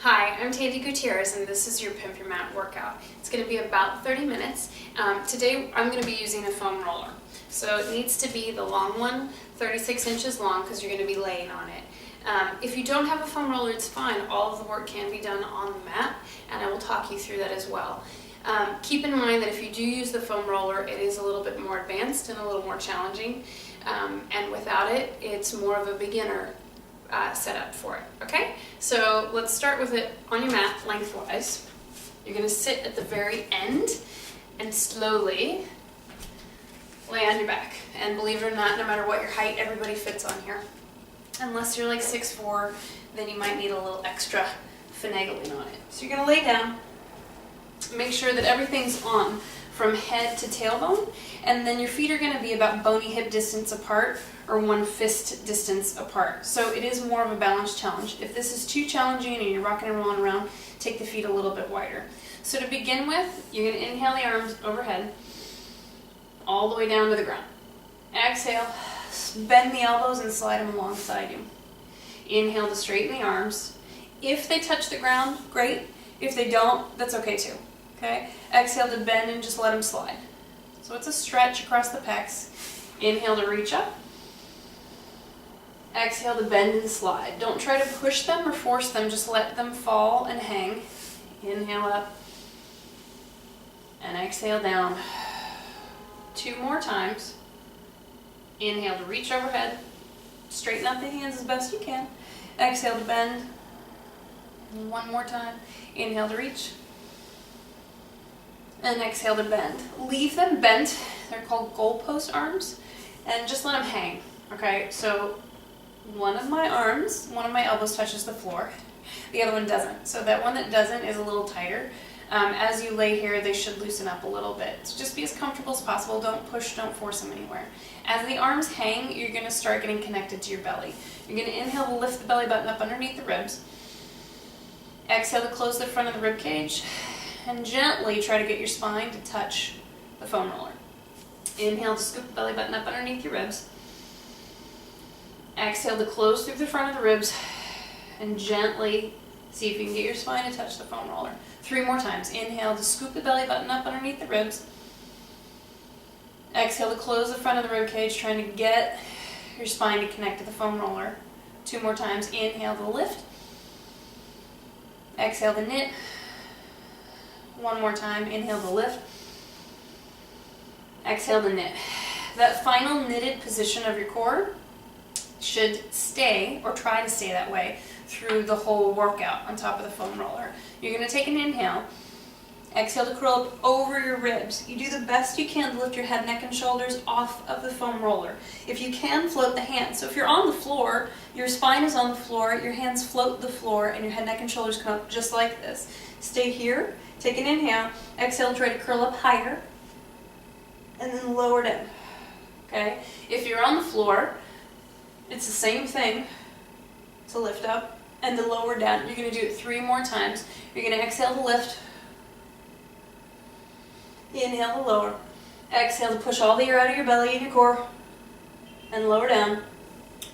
Hi, I'm Tandy Gutierrez and this is your Pimp Your Mat workout. It's going to be about 30 minutes. Today I'm going to be using a foam roller. So it needs to be the long one, 36 inches long because you're going to be laying on it. If you don't have a foam roller, it's fine. All of the work can be done on the mat and I will talk you through that as well. Keep in mind that if you do use the foam roller, it is a little bit more advanced and a little more challenging. And without it, it's more of a beginner setup for it. Okay, so let's start with it on your mat lengthwise. You're going to sit at the very end and slowly lay on your back. And believe it or not, no matter what your height, everybody fits on here. Unless you're like 6'4", then you might need a little extra finagling on it. So you're going to lay down, make sure that everything's on from head to tailbone, and then your feet are going to be about bony hip distance apart or one fist distance apart. So it is more of a balance challenge. If this is too challenging and you're rocking and rolling around, take the feet a little bit wider. So to begin with, you're going to inhale the arms overhead all the way down to the ground. Exhale, bend the elbows and slide them alongside you. Inhale to straighten the arms. If they touch the ground, great. If they don't, that's okay too. Okay? Exhale to bend and just let them slide. So it's a stretch across the pecs. Inhale to reach up. Exhale to bend and slide. Don't try to push them or force them, just let them fall and hang. Inhale up. And exhale down. 2 more times. Inhale to reach overhead. Straighten out the hands as best you can. Exhale to bend. 1 more time. Inhale to reach. And exhale to bend. Leave them bent. They're called goalpost arms. And just let them hang. Okay, so one of my elbows touches the floor. The other one doesn't. So that one that doesn't is a little tighter. As you lay here, they should loosen up a little bit. So just be as comfortable as possible. Don't push, don't force them anywhere. As the arms hang, you're going to start getting connected to your belly. You're going to inhale to lift the belly button up underneath the ribs. Exhale to close the front of the rib cage. And gently try to get your spine to touch the foam roller. Inhale to scoop the belly button up underneath your ribs. Exhale to close through the front of the ribs and gently see if you can get your spine to touch the foam roller. 3 more times. Inhale to scoop the belly button up underneath the ribs. Exhale to close the front of the rib cage, trying to get your spine to connect to the foam roller. 2 more times. Inhale to lift. Exhale to knit. 1 more time. Inhale to lift. Exhale to knit. That final knitted position of your core should stay, or try to stay that way, through the whole workout on top of the foam roller. You're going to take an inhale. Exhale to curl up over your ribs. You do the best you can to lift your head, neck, and shoulders off of the foam roller. If you can, float the hands. So if you're on the floor, your spine is on the floor, your hands float the floor, and your head, neck, and shoulders come up just like this. Stay here. Take an inhale. Exhale, try to curl up higher. And then lower down. Okay? If you're on the floor, it's the same thing to lift up and to lower down. You're going to do it 3 more times. You're going to exhale to lift. Inhale to lower. Exhale to push all the air out of your belly and your core. And lower down.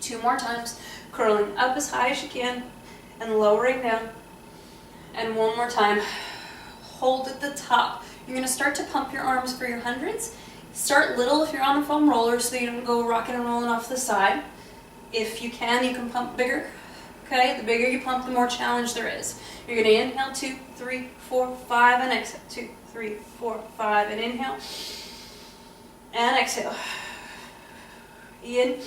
2 more times. Curling up as high as you can and lowering down. And 1 more time. Hold at the top. You're going to start to pump your arms for your hundreds. Start little if you're on the foam roller so you don't go rocking and rolling off the side. If you can pump bigger. Okay, the bigger you pump, the more challenge there is. You're going to inhale, 2, 3, 4, 5, and exhale. 2, 3, 4, 5, and inhale. And exhale. In.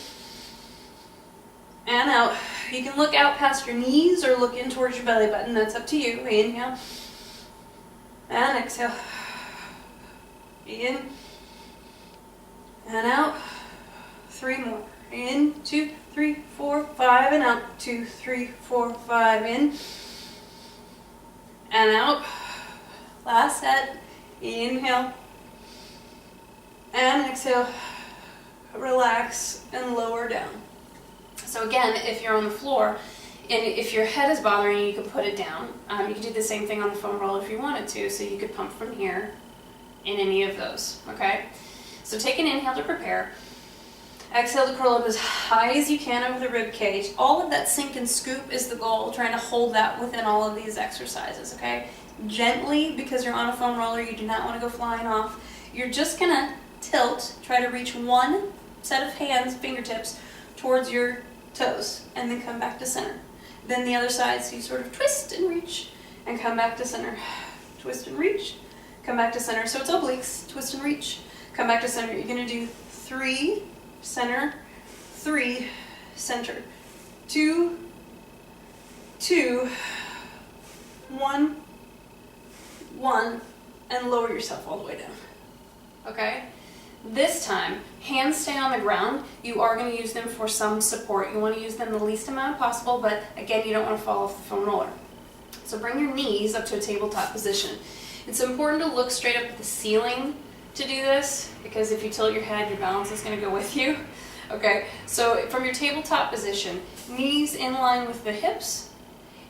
And out. You can look out past your knees or look in towards your belly button. That's up to you. Inhale. And exhale. In. And out. 3 more. In. 2, 3, 4, 5, and out. 2, 3, 4, 5, in. And out. Last set. Inhale. And exhale. Relax and lower down. So again, if you're on the floor, and if your head is bothering you, you can put it down. You can do the same thing on the foam roller if you wanted to, so you could pump from here in any of those, okay? So take an inhale to prepare. Exhale to curl up as high as you can over the rib cage. All of that sink and scoop is the goal, trying to hold that within all of these exercises, okay? Gently, because you're on a foam roller, you do not want to go flying off. You're just going to tilt, try to reach one set of hands, fingertips, towards your toes, and then come back to center. Then the other side, so you sort of twist and reach, and come back to center. Twist and reach, come back to center. So it's obliques, twist and reach, come back to center. You're going to do 3, center, 3, center, 2, 2, 1, 1, and lower yourself all the way down. Okay? This time, hands stay on the ground. You are going to use them for some support. You want to use them the least amount possible, but again, you don't want to fall off the foam roller. So bring your knees up to a tabletop position. It's important to look straight up at the ceiling to do this, because if you tilt your head, your balance is going to go with you. Okay, so from your tabletop position, knees in line with the hips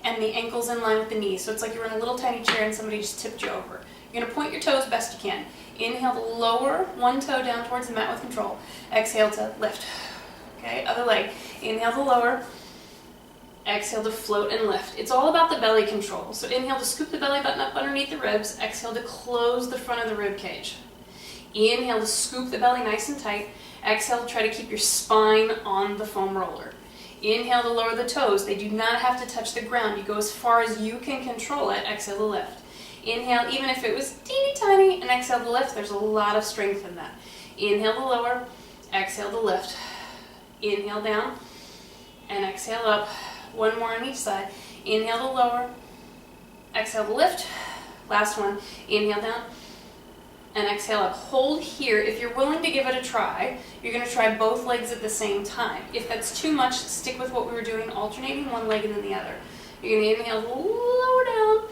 and the ankles in line with the knees. So it's like you're in a little tiny chair and somebody just tipped you over. You're going to point your toes best you can. Inhale to lower one toe down towards the mat with control. Exhale to lift. Okay, other leg. Inhale to lower. Exhale to float and lift. It's all about the belly control. So inhale to scoop the belly button up underneath the ribs. Exhale to close the front of the rib cage. Inhale to scoop the belly nice and tight. Exhale to try to keep your spine on the foam roller. Inhale to lower the toes. They do not have to touch the ground. You go as far as you can control it. Exhale to lift. Inhale, even if it was teeny tiny, and exhale to lift. There's a lot of strength in that. Inhale to lower. Exhale to lift. Inhale down. And exhale up. One more on each side. Inhale to lower. Exhale to lift. Last one. Inhale down. And exhale up. Hold here. If you're willing to give it a try, you're going to try both legs at the same time. If that's too much, stick with what we were doing, alternating one leg and then the other. You're going to inhale to lower down.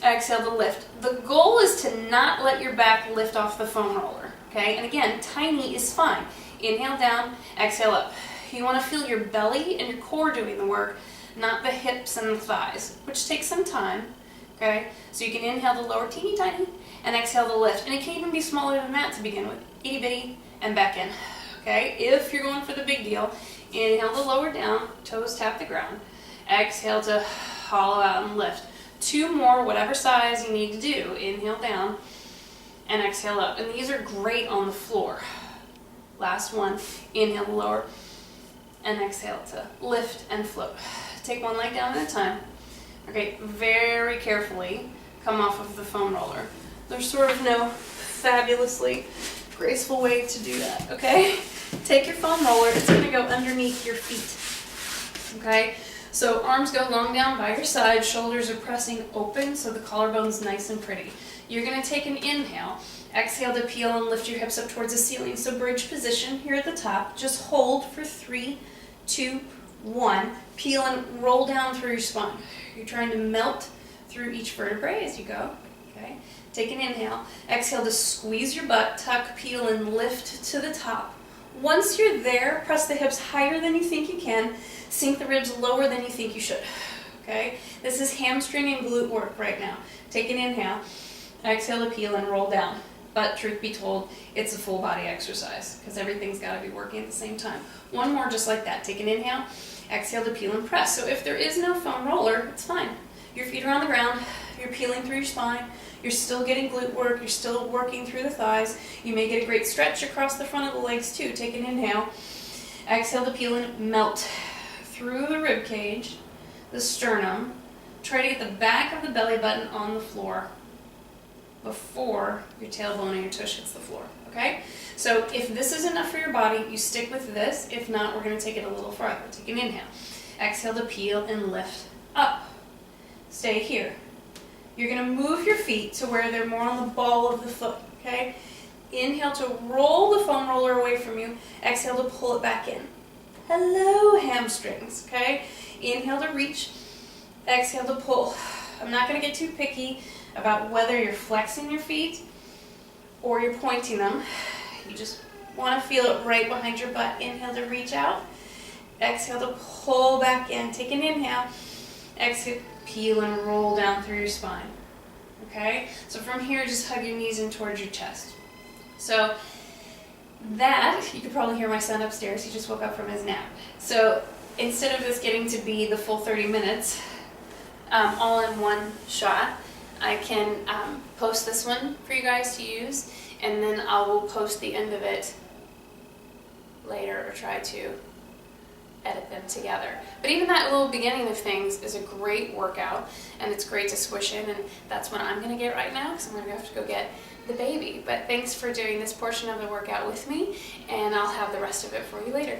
Exhale to lift. The goal is to not let your back lift off the foam roller. Okay? And again, tiny is fine. Inhale down. Exhale up. You want to feel your belly and your core doing the work, not the hips and the thighs, which takes some time. Okay? So you can inhale to lower teeny tiny and exhale to lift. And it can even be smaller than that to begin with. Itty bitty and back in. Okay? If you're going for the big deal, inhale to lower down, toes tap the ground. Exhale to hollow out and lift. 2 more, whatever size you need to do. Inhale down and exhale up. And these are great on the floor. Last one. Inhale to lower and exhale to lift and float. Take one leg down at a time. Okay, very carefully come off of the foam roller. There's sort of no fabulously graceful way to do that, okay? Take your foam roller, it's gonna go underneath your feet, okay? So arms go long down by your side, shoulders are pressing open so the collarbone's nice and pretty. You're gonna take an inhale, exhale to peel and lift your hips up towards the ceiling. So bridge position here at the top, just hold for 3, 2, 1. Peel and roll down through your spine. You're trying to melt through each vertebrae as you go. Okay. Take an inhale. Exhale to squeeze your butt, tuck, peel, and lift to the top. Once you're there, press the hips higher than you think you can. Sink the ribs lower than you think you should. Okay. This is hamstring and glute work right now. Take an inhale. Exhale to peel and roll down. But truth be told, it's a full body exercise because everything's got to be working at the same time. One more just like that. Take an inhale. Exhale to peel and press. So if there is no foam roller, it's fine. Your feet are on the ground. You're peeling through your spine. You're still getting glute work. You're still working through the thighs. You may get a great stretch across the front of the legs too. Take an inhale. Exhale to peel and melt through the rib cage, the sternum. Try to get the back of the belly button on the floor before your tailbone and your tush hits the floor, okay? So if this is enough for your body, you stick with this. If not, we're gonna take it a little farther. Take an inhale. Exhale to peel and lift up. Stay here. You're gonna move your feet to where they're more on the ball of the foot, okay? Inhale to roll the foam roller away from you. Exhale to pull it back in. Hello, hamstrings, okay? Inhale to reach. Exhale to pull. I'm not gonna get too picky about whether you're flexing your feet or you're pointing them. You just want to feel it right behind your butt. Inhale to reach out. Exhale to pull back in. Take an inhale. Exhale, peel and roll down through your spine. Okay? So from here, just hug your knees in towards your chest. So that, you can probably hear my son upstairs, he just woke up from his nap. So instead of this getting to be the full 30 minutes, all in one shot, I can post this one for you guys to use, and then I will post the end of it later, or try to edit them together. But even that little beginning of things is a great workout, and it's great to squish in, and that's what I'm gonna get right now, because I'm gonna have to go get the baby. But thanks for doing this portion of the workout with me, and I'll have the rest of it for you later.